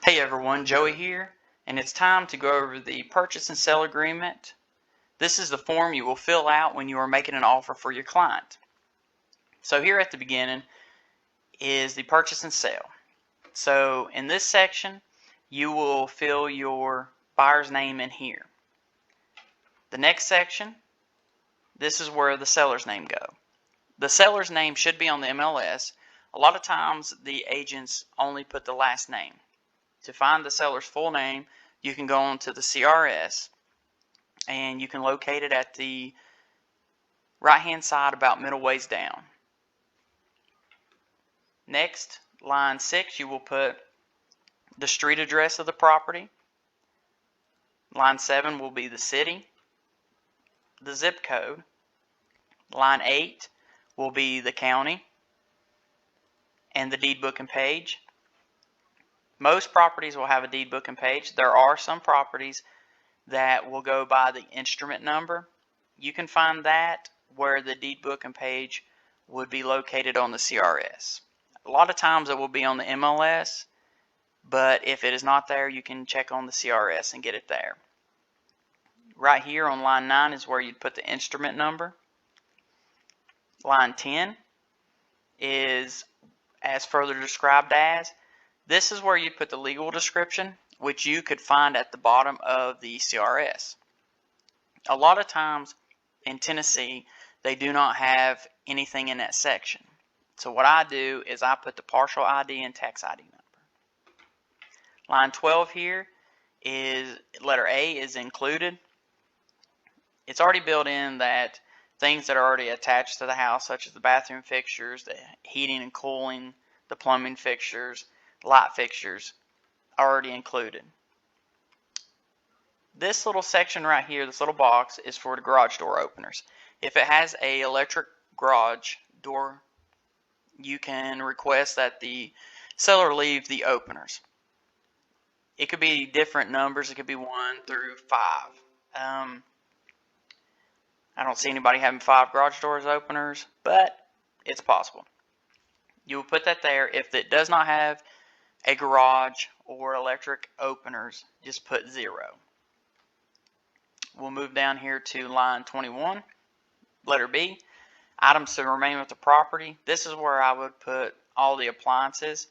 Hey everyone, Joey here, and it's time to go over the purchase and sale agreement. This is the form you will fill out when you are making an offer for your client. So here at the beginning is the purchase and sale. So in this section, you will fill your buyer's name in here. The next section, this is where the seller's name goes. The seller's name should be on the MLS. A lot of times the agents only put the last name. To find the seller's full name, you can go on to the CRS and you can locate it at the right hand side about middle ways down. Next, line 6, you will put the street address of the property. Line 7 will be the city, the zip code. Line 8 will be the county and the deed book and page. Most properties will have a deed book and page. There are some properties that will go by the instrument number. You can find that where the deed book and page would be located on the CRS. A lot of times it will be on the MLS, but if it is not there, you can check on the CRS and get it there. Right here on line 9 is where you'd put the instrument number. Line 10 is as further described as. This is where you put the legal description, which you could find at the bottom of the CRS. A lot of times in Tennessee, they do not have anything in that section. So what I do is I put the partial ID and tax ID number. Line 12 here is letter A is included. It's already built in that things that are already attached to the house, such as the bathroom fixtures, the heating and cooling, the plumbing fixtures, light fixtures, are already included. This little section right here, this little box, is for the garage door openers. If it has a electric garage door, you can request that the seller leave the openers. It could be different numbers. It could be 1 through 5. I don't see anybody having 5 garage doors openers, but it's possible. You will put that there. If it does not have a garage or electric openers, just put 0. We'll move down here to line 21, letter B, items to remain with the property. This is where I would put all the appliances,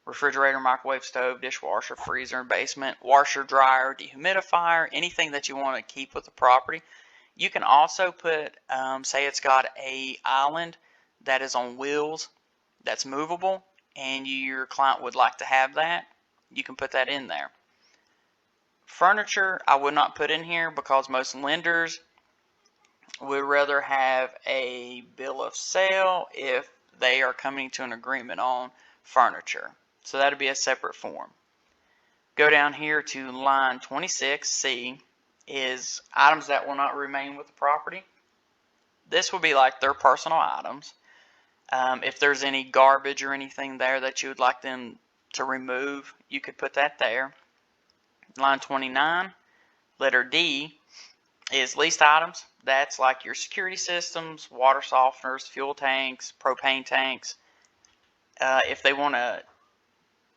refrigerator, microwave, stove, dishwasher, freezer, basement, washer, dryer, dehumidifier, anything that you want to keep with the property. You can also put, say it's got a island that is on wheels that's movable, and your client would like to have that, you can put that in there. Furniture I would not put in here because most lenders would rather have a bill of sale if they are coming to an agreement on furniture. So that would be a separate form. Go down here to line 26C is items that will not remain with the property. This will be like their personal items. If there's any garbage or anything there that you would like them to remove, you could put that there. Line 29, letter D, is leased items. That's like your security systems, water softeners, fuel tanks, propane tanks. If they want to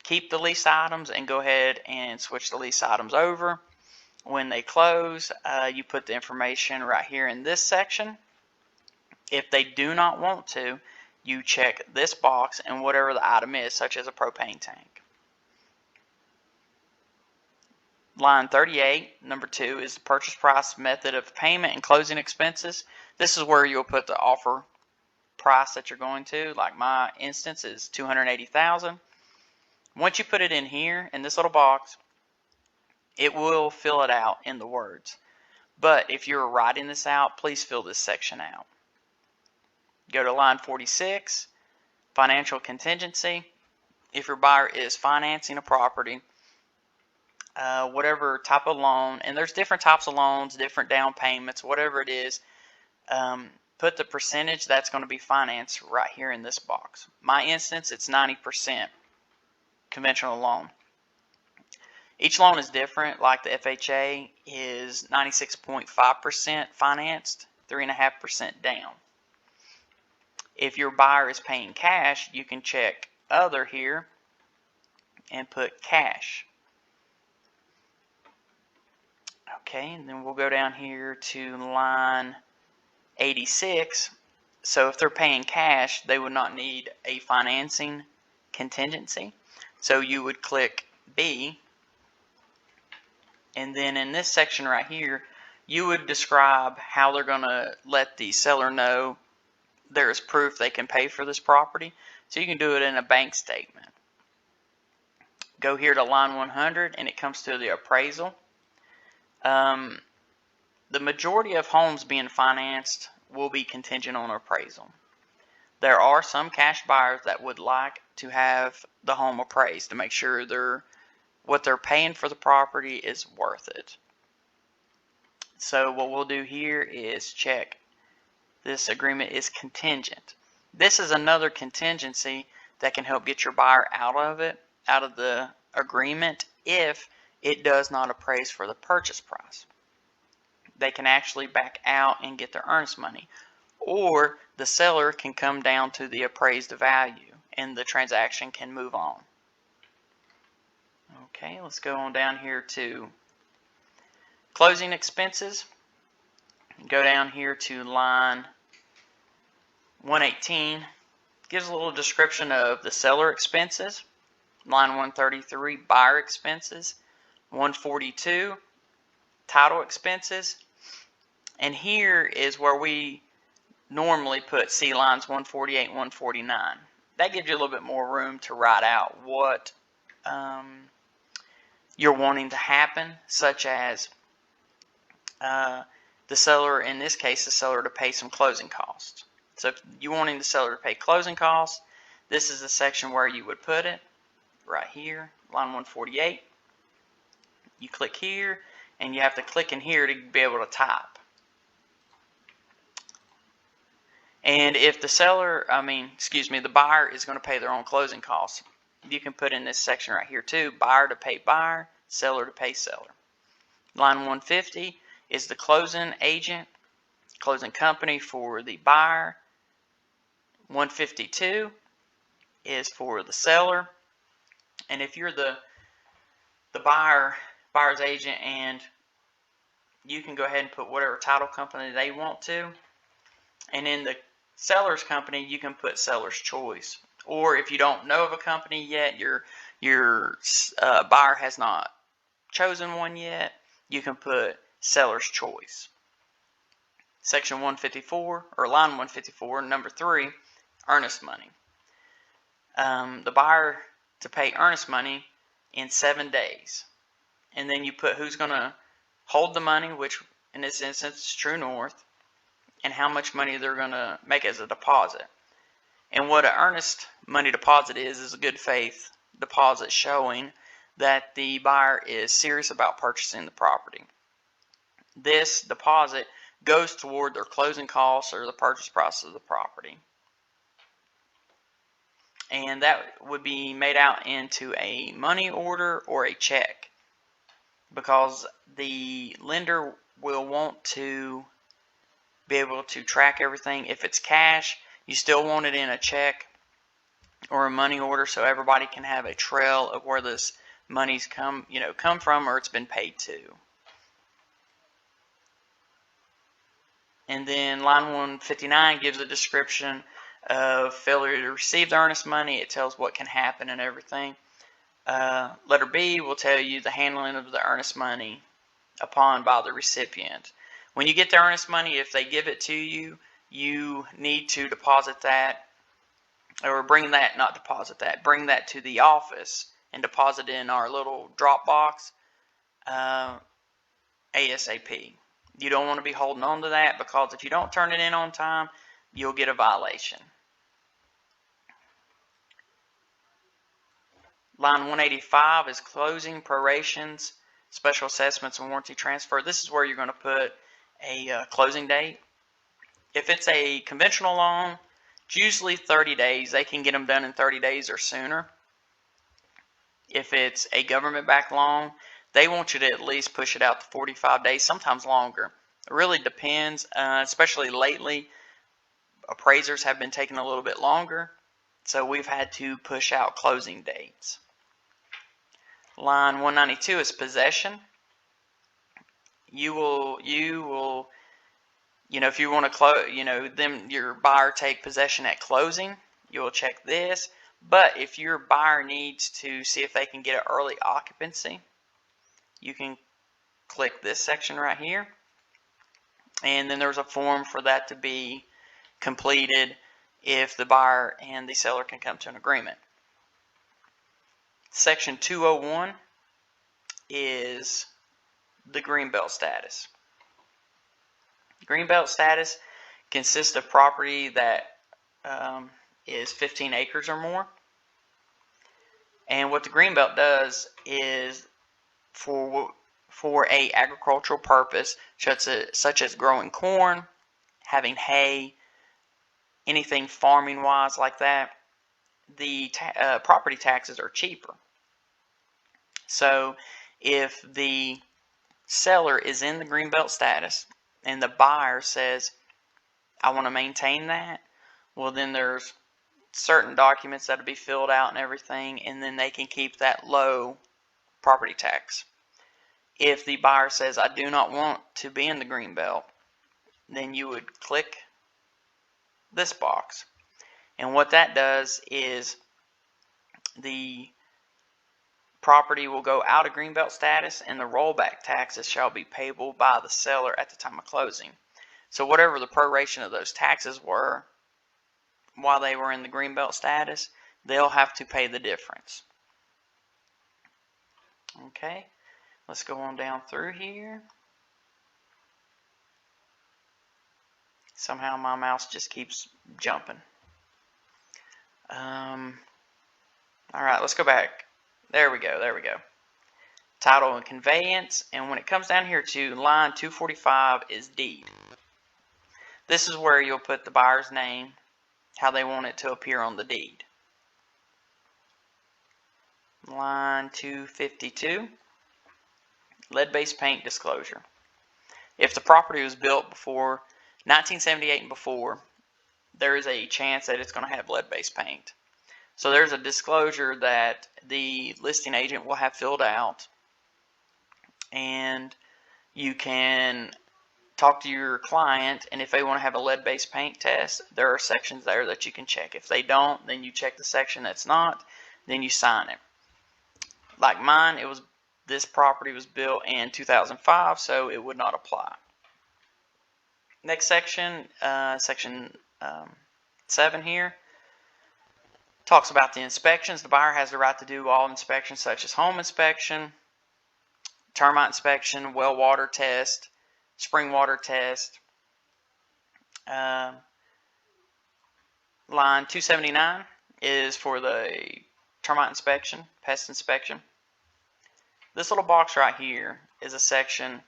keep the lease items and go ahead and switch the lease items over, when they close, you put the information right here in this section. If they do not want to, you check this box and whatever the item is, such as a propane tank. Line 38, number 2, is the purchase price, method of payment, and closing expenses. This is where you'll put the offer price that you're going to. Like my instance is $280,000. Once you put it in here, in this little box, it will fill it out in the words. But if you're writing this out, please fill this section out. Go to line 46, financial contingency. If your buyer is financing a property, whatever type of loan, and there's different types of loans, different down payments, whatever it is, put the percentage that's going to be financed right here in this box. My instance, it's 90% conventional loan. Each loan is different. Like the FHA is 96.5% financed, 3.5% down. If your buyer is paying cash, you can check other here and put cash. Okay, and then we'll go down here to line 86. So if they're paying cash, they would not need a financing contingency. So you would click B, and then in this section right here, you would describe how they're going to let the seller know there is proof they can pay for this property. So you can do it in a bank statement. Go here to line 100, and it comes to the appraisal. The majority of homes being financed will be contingent on appraisal. There are some cash buyers that would like to have the home appraised to make sure what they're paying for the property is worth it. So what we'll do here is check this agreement is contingent. This is another contingency that can help get your buyer out of the agreement if it does not appraise for the purchase price. They can actually back out and get their earnest money, or the seller can come down to the appraised value and the transaction can move on. Okay, let's go on down here to closing expenses. Go down here to line 118. Gives a little description of the seller expenses. Line 133, buyer expenses. 142, title expenses. And here is where we normally put C lines 148 and 149. That gives you a little bit more room to write out what you're wanting to happen, such as the seller, in this case, the seller to pay some closing costs. So if you're wanting the seller to pay closing costs, this is the section where you would put it, right here, line 148. You click here, and you have to click in here to be able to type. And if the buyer is going to pay their own closing costs, you can put in this section right here too, buyer to pay buyer, seller to pay seller. Line 150 is the closing agent, closing company for the buyer. 152 is for the seller. And if you're the buyer's agent, and you can go ahead and put whatever title company they want to. And in the seller's company, you can put seller's choice. Or if you don't know of a company yet, your buyer has not chosen one yet, you can put seller's choice. Section 154, or line 154, number 3, earnest money. The buyer to pay earnest money in 7 days. And then you put who's going to hold the money, which in this instance is True North, and how much money they're going to make as a deposit. And what an earnest money deposit is a good faith deposit showing that the buyer is serious about purchasing the property. This deposit goes toward their closing costs or the purchase price of the property. And that would be made out into a money order or a check, because the lender will want to be able to track everything. If it's cash, you still want it in a check or a money order so everybody can have a trail of where this money's come from or it's been paid to. And then line 159 gives a description of failure to receive the earnest money. It tells what can happen and everything. Letter B will tell you the handling of the earnest money upon by the recipient. When you get the earnest money, if they give it to you, you need to deposit that, or bring that to the office and deposit it in our little drop box ASAP. You don't want to be holding on to that, because if you don't turn it in on time, you'll get a violation. Line 185 is closing, prorations, special assessments, and warranty transfer. This is where you're going to put a closing date. If it's a conventional loan, it's usually 30 days. They can get them done in 30 days or sooner. If it's a government-backed loan, they want you to at least push it out to 45 days, sometimes longer. It really depends, especially lately. Appraisers have been taking a little bit longer, so we've had to push out closing dates. Line 192 is possession. You will, if you want to close, your buyer take possession at closing, you will check this. But if your buyer needs to see if they can get an early occupancy, you can click this section right here. And then there's a form for that to be completed if the buyer and the seller can come to an agreement. Section 201 is the greenbelt status. Greenbelt status consists of property that is 15 acres or more. And what the greenbelt does is for a agricultural purpose, such as growing corn, having hay, anything farming wise like that, the property taxes are cheaper. So if the seller is in the greenbelt status and the buyer says, I want to maintain that, well, then there's certain documents that will be filled out and everything, and then they can keep that low property tax. If the buyer says, I do not want to be in the greenbelt, then you would click this box. And what that does is the property will go out of greenbelt status, and the rollback taxes shall be payable by the seller at the time of closing. So whatever the proration of those taxes were while they were in the greenbelt status, they'll have to pay the difference. Okay, let's go on down through here. Somehow my mouse just keeps jumping. Alright, let's go back. There we go. Title and conveyance. And when it comes down here to line 245 is deed. This is where you'll put the buyer's name, how they want it to appear on the deed. Line 252, lead-based paint disclosure. If the property was built before 1978 and before, there is a chance that it's going to have lead-based paint. So there's a disclosure that the listing agent will have filled out, and you can talk to your client, and if they want to have a lead-based paint test, there are sections there that you can check. If they don't, then you check the section that's not, then you sign it. Like mine, this property was built in 2005, so it would not apply. Next section, section 7 here, talks about the inspections. The buyer has the right to do all inspections such as home inspection, termite inspection, well water test, spring water test. Line 279 is for the termite inspection, pest inspection. This little box right here is a section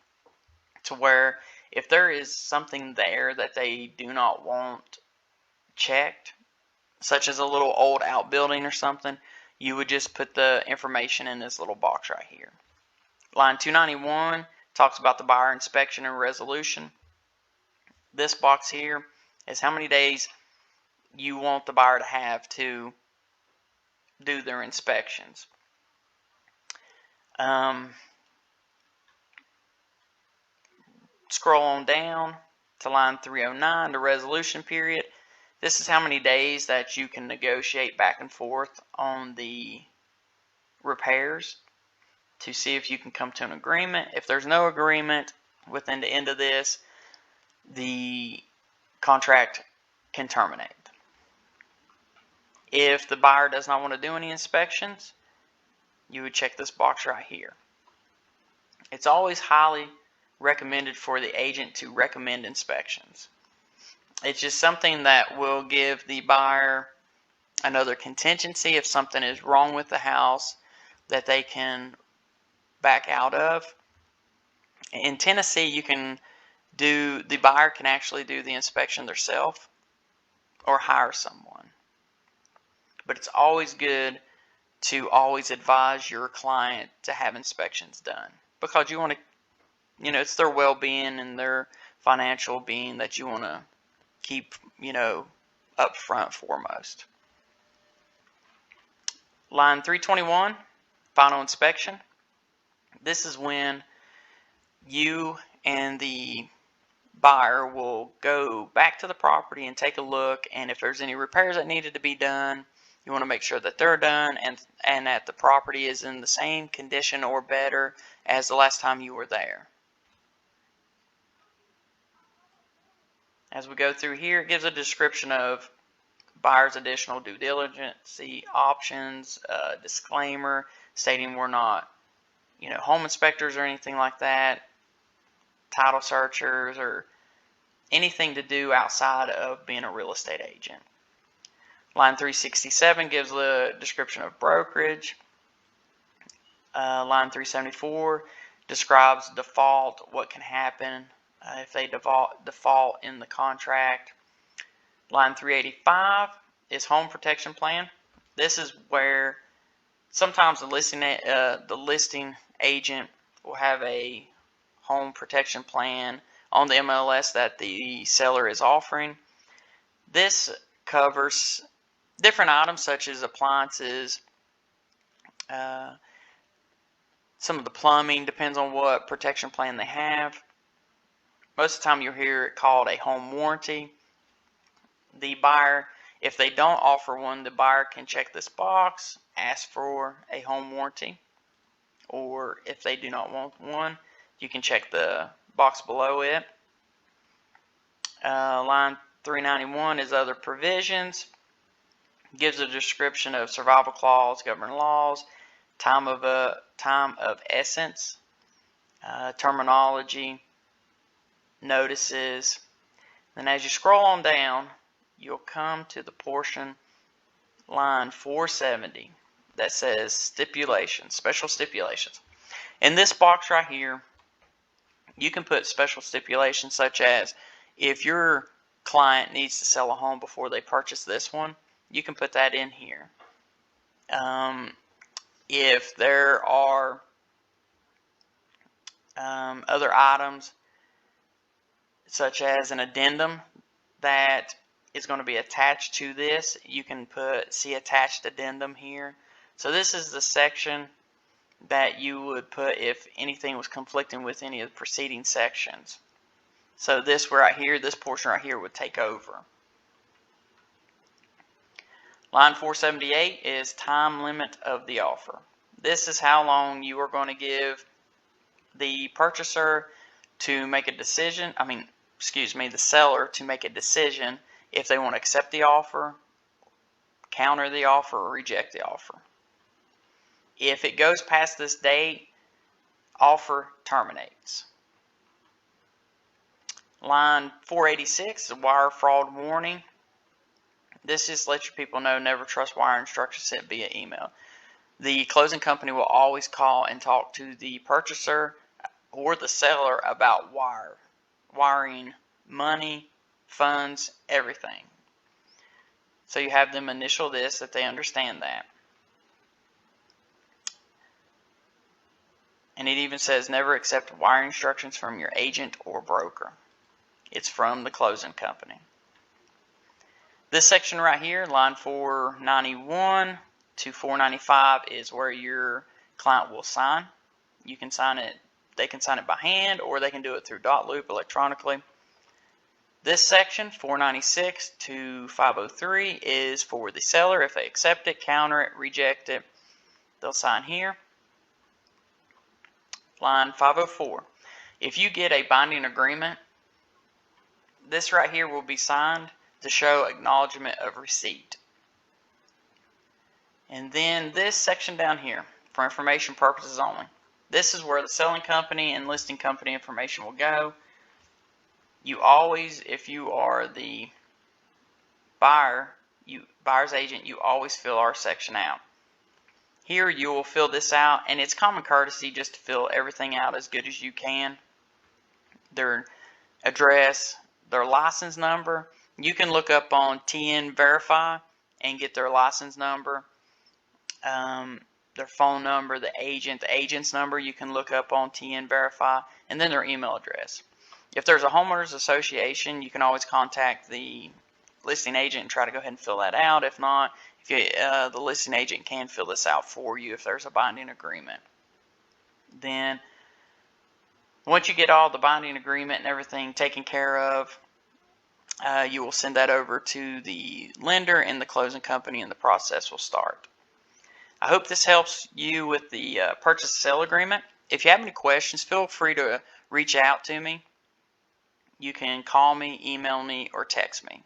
to where if there is something there that they do not want checked, such as a little old outbuilding or something, you would just put the information in this little box right here. Line 291 talks about the buyer inspection and resolution. This box here is how many days you want the buyer to have to do their inspections. Scroll on down to line 309, the resolution period. This is how many days that you can negotiate back and forth on the repairs to see if you can come to an agreement. If there's no agreement within the end of this, the contract can terminate. If the buyer does not want to do any inspections, you would check this box right here. It's always highly recommended for the agent to recommend inspections. It's just something that will give the buyer another contingency if something is wrong with the house that they can back out of. In Tennessee, the buyer can actually do the inspection themselves or hire someone. But it's always good to always advise your client to have inspections done, because you want to, it's their well-being and their financial being that you want to keep, up front foremost. Line 321 Final inspection. This is when you and the buyer will go back to the property and take a look, and if there's any repairs that needed to be done, you want to make sure that they're done and that the property is in the same condition or better as the last time you were there. As we go through here, it gives a description of buyer's additional due diligence options, disclaimer stating we're not, home inspectors or anything like that, title searchers, or anything to do outside of being a real estate agent. Line 367 gives the description of brokerage. Line 374 describes default, what can happen if they default in the contract. Line 385 is home protection plan. This is where sometimes the listing agent will have a home protection plan on the MLS that the seller is offering. This covers different items such as appliances, some of the plumbing, depends on what protection plan they have. Most of the time you'll hear it called a home warranty. The buyer, if they don't offer one, the buyer can check this box, ask for a home warranty, or if they do not want one, you can check the box below it. Line 391 is other provisions. Gives a description of survival clause, governing laws, time of essence, terminology, notices. Then as you scroll on down, you'll come to the portion, line 470, that says stipulations, special stipulations. In this box right here, you can put special stipulations such as if your client needs to sell a home before they purchase this one, you can put that in here. If there are other items such as an addendum that is going to be attached to this, you can put see attached addendum here. So this is the section that you would put if anything was conflicting with any of the preceding sections. So this right here, this portion right here would take over. Line 478 is time limit of the offer. This is how long you are going to give the purchaser to make a decision, the seller to make a decision if they want to accept the offer, counter the offer, or reject the offer. If it goes past this date, offer terminates. Line 486 is a wire fraud warning. This just lets your people know never trust wire instructions sent via email. The closing company will always call and talk to the purchaser or the seller about wiring money, funds, everything. So you have them initial this, that they understand that. And it even says never accept wire instructions from your agent or broker. It's from the closing company. This section right here, line 491 to 495, is where your client will sign. You can sign it, they can sign it by hand, or they can do it through dot loop electronically. This section, 496 to 503, is for the seller. If they accept it, counter it, reject it, they'll sign here. Line 504. If you get a binding agreement, this right here will be signed to show acknowledgement of receipt. And then this section down here, for information purposes only. This is where the selling company and listing company information will go. You always, if you are the buyer's agent, you always fill our section out. Here you will fill this out, and it's common courtesy just to fill everything out as good as you can. Their address, their license number. You can look up on TN Verify and get their license number, their phone number, the agent's number you can look up on TN Verify, and then their email address. If there's a homeowners association, you can always contact the listing agent and try to go ahead and fill that out. If not, if you, the listing agent can fill this out for you if there's a binding agreement. Then once you get all the binding agreement and everything taken care of, you will send that over to the lender and the closing company, and the process will start. I hope this helps you with the purchase sale agreement. If you have any questions, feel free to reach out to me. You can call me, email me, or text me.